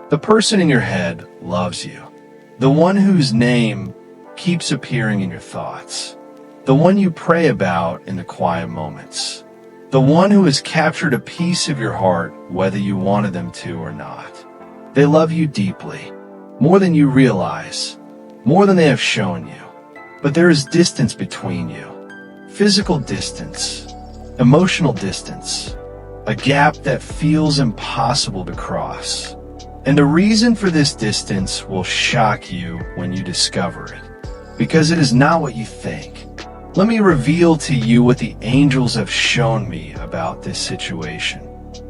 The person in your head loves you. The one whose name keeps appearing in your thoughts. The one you pray about in the quiet moments. The one who has captured a piece of your heart whether you wanted them to or not. They love you deeply, more than you realize, more than they have shown you. But there is distance between you. Physical distance, emotional distance, a gap that feels impossible to cross. And the reason for this distance will shock you when you discover it, because it is not what you think. Let me reveal to you what the angels have shown me about this situation.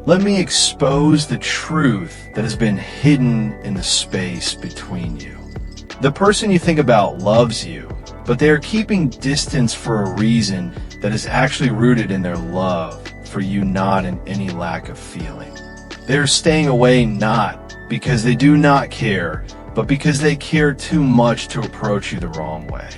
Let me expose the truth that has been hidden in the space between you. The person you think about loves you, but they are keeping distance for a reason that is actually rooted in their love for you, not in any lack of feeling. They are staying away not because they do not care, but because they care too much to approach you the wrong way.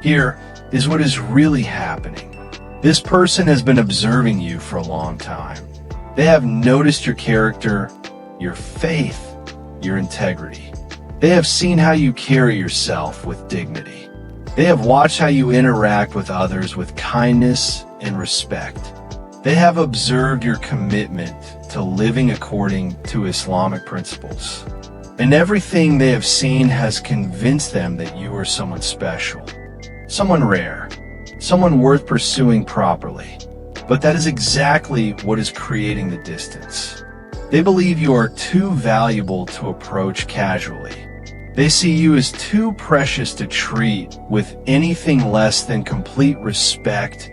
Here is what is really happening. This person has been observing you for a long time. They have noticed your character, your faith, your integrity. They have seen how you carry yourself with dignity. They have watched how you interact with others with kindness and respect. They have observed your commitment to living according to Islamic principles. And everything they have seen has convinced them that you are someone special, someone rare, someone worth pursuing properly. But that is exactly what is creating the distance. They believe you are too valuable to approach casually. They see you as too precious to treat with anything less than complete respect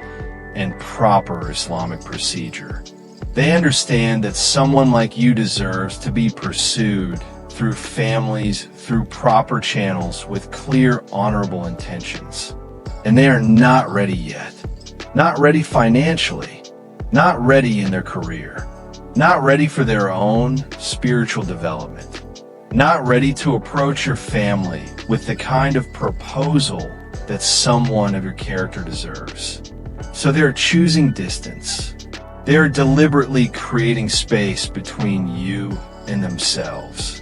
and proper Islamic procedure. They understand that someone like you deserves to be pursued through families, through proper channels with clear, honorable intentions. And they are not ready yet. Not ready financially. Not ready in their career. Not ready for their own spiritual development. Not ready to approach your family with the kind of proposal that someone of your character deserves. So they're choosing distance. They're deliberately creating space between you and themselves.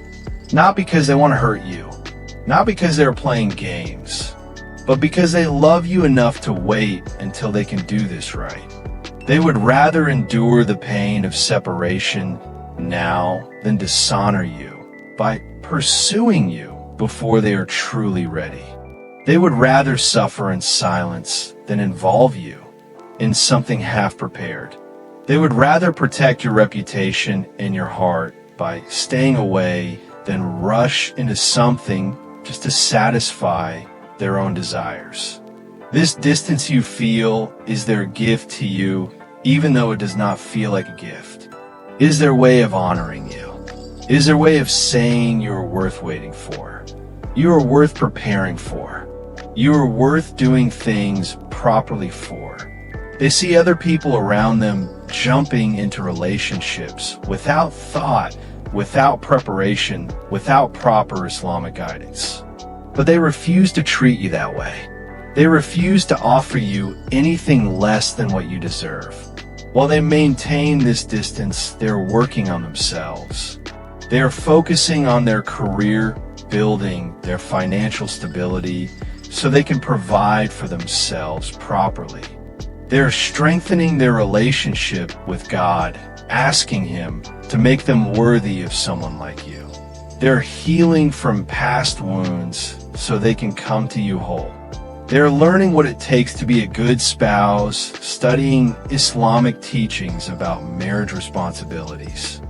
Not because they want to hurt you, not because they're playing games, but because they love you enough to wait until they can do this right. They would rather endure the pain of separation now than dishonor you by pursuing you before they are truly ready. They would rather suffer in silence than involve you in something half-prepared. They would rather protect your reputation and your heart by staying away than rush into something just to satisfy their own desires. This distance you feel is their gift to you, even though it does not feel like a gift. It is their way of honoring you. It is their way of saying you are worth waiting for. You are worth preparing for. You are worth doing things properly for. They see other people around them jumping into relationships without thought, without preparation, without proper Islamic guidance. But they refuse to treat you that way. They refuse to offer you anything less than what you deserve. While they maintain this distance, they're working on themselves. They are focusing on their career, building their financial stability so they can provide for themselves properly. They're strengthening their relationship with God, asking Him to make them worthy of someone like you. They're healing from past wounds so they can come to you whole. They're learning what it takes to be a good spouse, studying Islamic teachings about marriage responsibilities.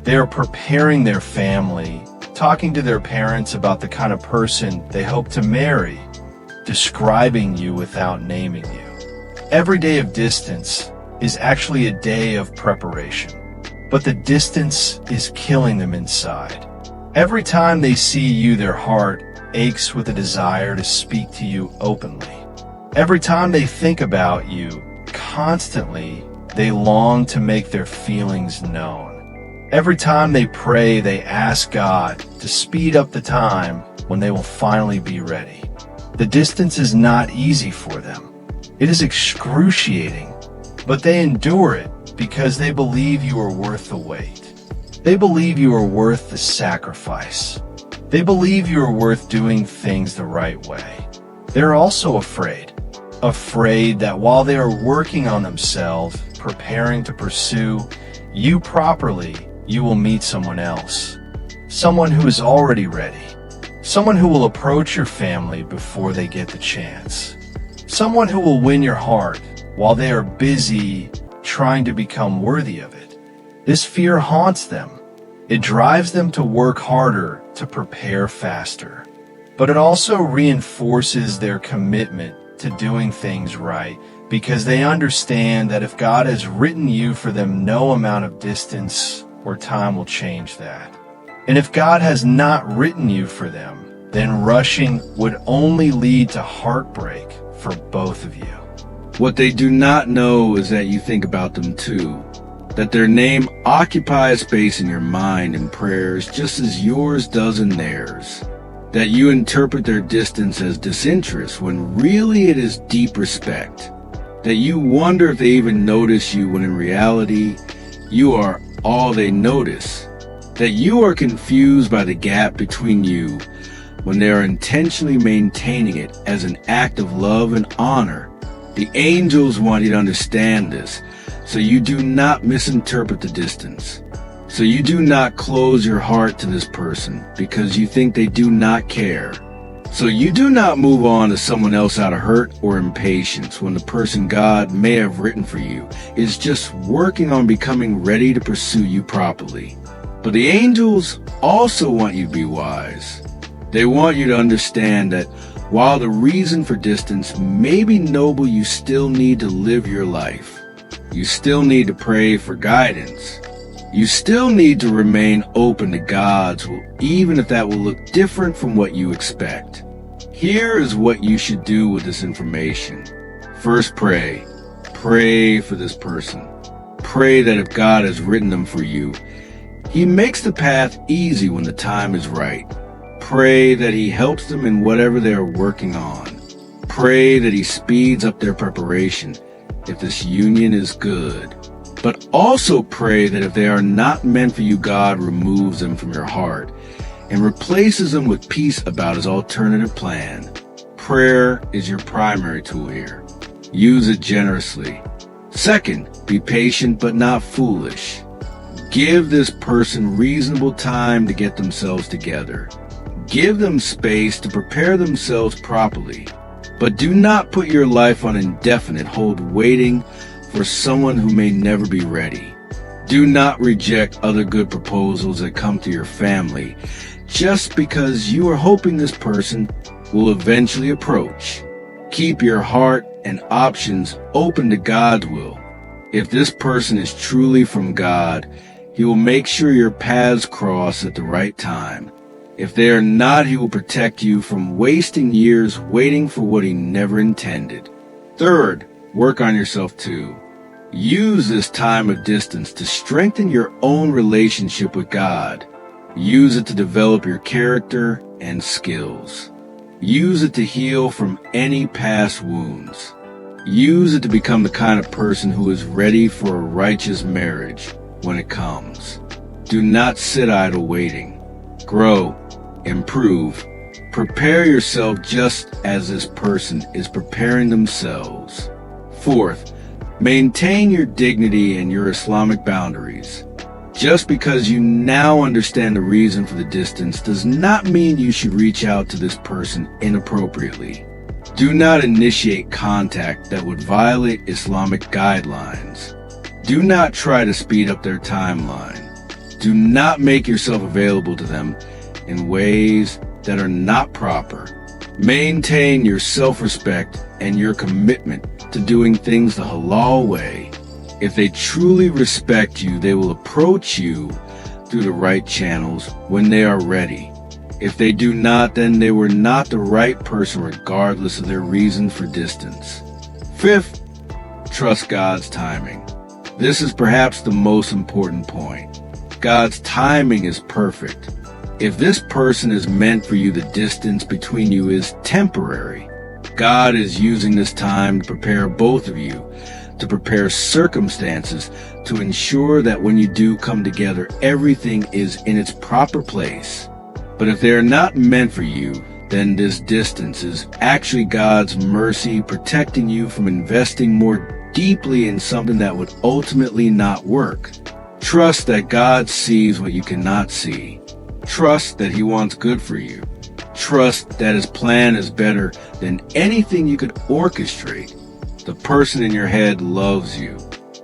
They're preparing their family, talking to their parents about the kind of person they hope to marry, describing you without naming you. Every day of distance is actually a day of preparation, but the distance is killing them inside. Every time they see you, their heart aches with a desire to speak to you openly. Every time they think about you, constantly, they long to make their feelings known. Every time they pray, they ask God to speed up the time when they will finally be ready. The distance is not easy for them. It is excruciating, but they endure it because they believe you are worth the wait. They believe you are worth the sacrifice. They believe you are worth doing things the right way. They're also afraid that while they are working on themselves, preparing to pursue you properly, you will meet someone else. Someone who is already ready. Someone who will approach your family before they get the chance. Someone who will win your heart while they are busy trying to become worthy of it. This fear haunts them. It drives them to work harder, to prepare faster. But it also reinforces their commitment to doing things right, because they understand that if God has written you for them, no amount of distance or time will change that. And if God has not written you for them, then rushing would only lead to heartbreak for both of you. What they do not know is that you think about them too, that their name occupies space in your mind and prayers just as yours does in theirs, that you interpret their distance as disinterest when really it is deep respect, that you wonder if they even notice you when in reality you are all they notice, that you are confused by the gap between you when they are intentionally maintaining it as an act of love and honor. The angels want you to understand this, so you do not misinterpret the distance. So you do not close your heart to this person because you think they do not care. So you do not move on to someone else out of hurt or impatience when the person God may have written for you is just working on becoming ready to pursue you properly. But the angels also want you to be wise. They want you to understand that while the reason for distance may be noble, you still need to live your life. You still need to pray for guidance. You still need to remain open to God's will, even if that will look different from what you expect. Here is what you should do with this information. First, pray. Pray for this person. Pray that if God has written them for you, He makes the path easy when the time is right. Pray that He helps them in whatever they are working on. Pray that He speeds up their preparation if this union is good. But also pray that if they are not meant for you, God removes them from your heart and replaces them with peace about His alternative plan. Prayer is your primary tool here. Use it generously. Second, be patient but not foolish. Give this person reasonable time to get themselves together. Give them space to prepare themselves properly. But do not put your life on indefinite hold waiting for someone who may never be ready. Do not reject other good proposals that come to your family just because you are hoping this person will eventually approach. Keep your heart and options open to God's will. If this person is truly from God, He will make sure your paths cross at the right time. If they are not, He will protect you from wasting years waiting for what He never intended. Third, work on yourself too. Use this time of distance to strengthen your own relationship with God. Use it to develop your character and skills. Use it to heal from any past wounds. Use it to become the kind of person who is ready for a righteous marriage when it comes. Do not sit idle waiting. Grow, improve, prepare yourself just as this person is preparing themselves. Fourth, maintain your dignity and your Islamic boundaries. Just because you now understand the reason for the distance does not mean you should reach out to this person inappropriately. Do not initiate contact that would violate Islamic guidelines. Do not try to speed up their timeline. Do not make yourself available to them in ways that are not proper. Maintain your self-respect and your commitment to doing things the halal way. If they truly respect you, they will approach you through the right channels when they are ready. If they do not, then they were not the right person regardless of their reason for distance. Fifth, trust God's timing. This is perhaps the most important point. God's timing is perfect. If this person is meant for you, the distance between you is temporary. God is using this time to prepare both of you to prepare circumstances to ensure that when you do come together, everything is in its proper place. But if they are not meant for you, then this distance is actually God's mercy protecting you from investing more deeply in something that would ultimately not work. Trust that God sees what you cannot see. Trust that He wants good for you. Trust that His plan is better than anything you could orchestrate. The person in your head loves you.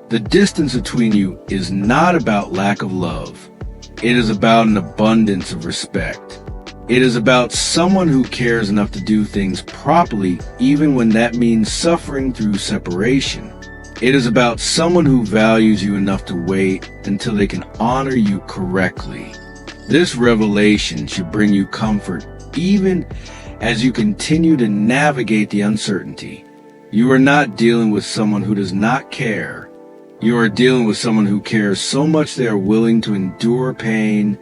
The distance between you is not about lack of love. It is about an abundance of respect. It is about someone who cares enough to do things properly even when that means suffering through separation. It is about someone who values you enough to wait until they can honor you correctly. This revelation should bring you comfort even as you continue to navigate the uncertainty. You are not dealing with someone who does not care. You are dealing with someone who cares so much they are willing to endure pain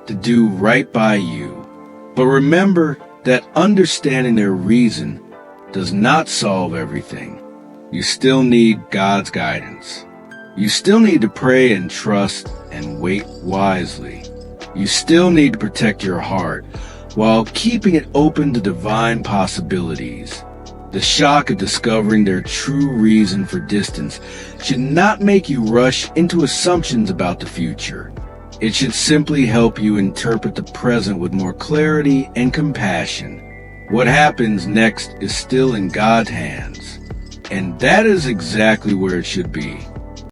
to do right by you. But remember that understanding their reason does not solve everything. You still need God's guidance. You still need to pray and trust and wait wisely. You still need to protect your heart while keeping it open to divine possibilities. The shock of discovering their true reason for distance should not make you rush into assumptions about the future. It should simply help you interpret the present with more clarity and compassion. What happens next is still in God's hands, and that is exactly where it should be.